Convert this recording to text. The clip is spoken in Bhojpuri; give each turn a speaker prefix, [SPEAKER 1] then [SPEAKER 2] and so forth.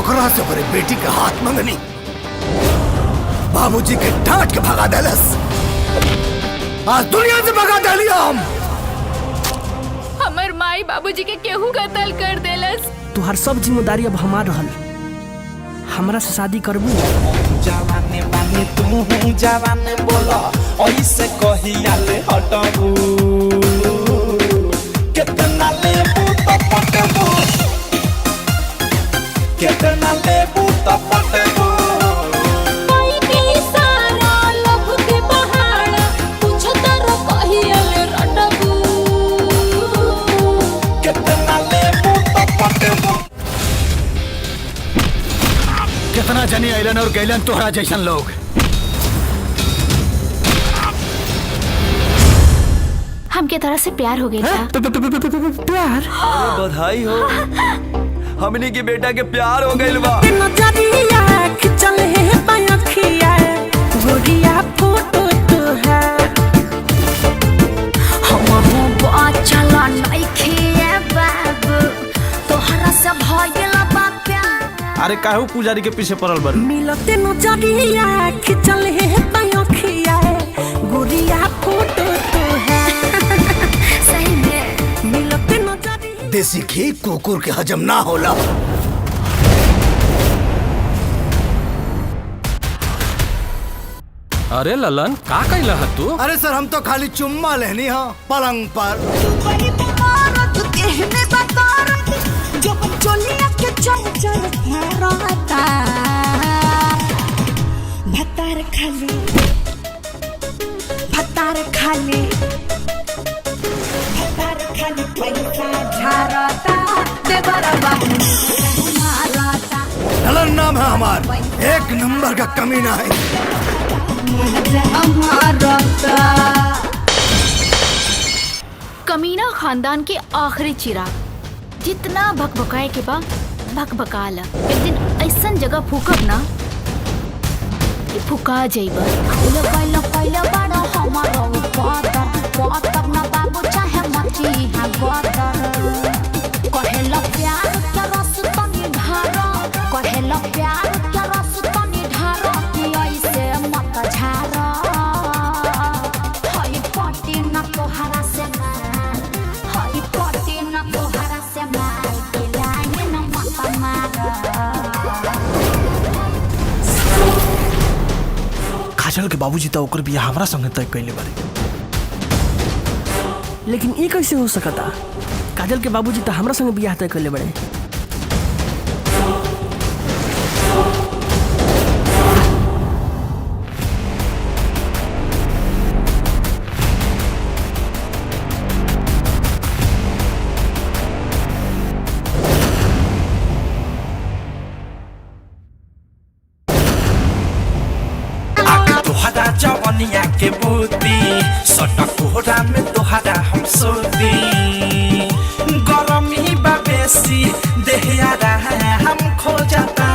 [SPEAKER 1] ओकरा से बड़े बेटी के हाथ मंगनी, बाबूजी के डांट के भगा देलस। आज दुनिया से भगा देलिया हम।
[SPEAKER 2] हमर माई बाबूजी के केहू कत्ल कर देलस।
[SPEAKER 3] तुहार सब जिम्मेदारी अब हमार रहल। हमरा से शादी करबू?
[SPEAKER 4] जवाने बानी तू जवान बोला ऐसे कहिया ले हटबू। कितना लेबू तो पटबू, कितना लेबू तो पटबू।
[SPEAKER 1] कितना जनी अलन और गैलन तोहरा जैसन लोग।
[SPEAKER 2] हमके तरह से प्यार हो गया था।
[SPEAKER 3] प्यार?
[SPEAKER 5] बधाई हो, हमनी के बेटा के प्यार हो गइल बा।
[SPEAKER 6] अरे काहू पुजारी के पीछे पड़ल बड़?
[SPEAKER 3] मिलते नजरिया खिंचल है अखिया, गोरिया फोटो तो है।
[SPEAKER 2] सही में
[SPEAKER 3] मिलते नजरिया।
[SPEAKER 1] देसी घी कुकुर के हजम ना होला।
[SPEAKER 6] अरे ललन का कइला है तू?
[SPEAKER 1] अरे सर हम तो खाली चुम्मा लेनी हाँ पलंग पर। ललन नाम है हमार, एक नंबर का कमीना है।
[SPEAKER 2] कमीना खानदान के आखिरी चिराग। जितना भकभकाए के बा भकभकाला। एक दिन ऐसन जगह फूकब ना कि फुका जाइबा।
[SPEAKER 6] काजल के बाबूजी तो ओकर बियाह हमरा संगे तय कइले बारे।
[SPEAKER 3] लेकिन ये कैसे हो सकता? काजल के बाबूजी तो हमरा संगे बियाह तय कइले बड़े।
[SPEAKER 4] जवनिया के बूती सटक कोहरा में तोहरा हम सोती। गरमी बा बेसी देहिया हम खो जाता।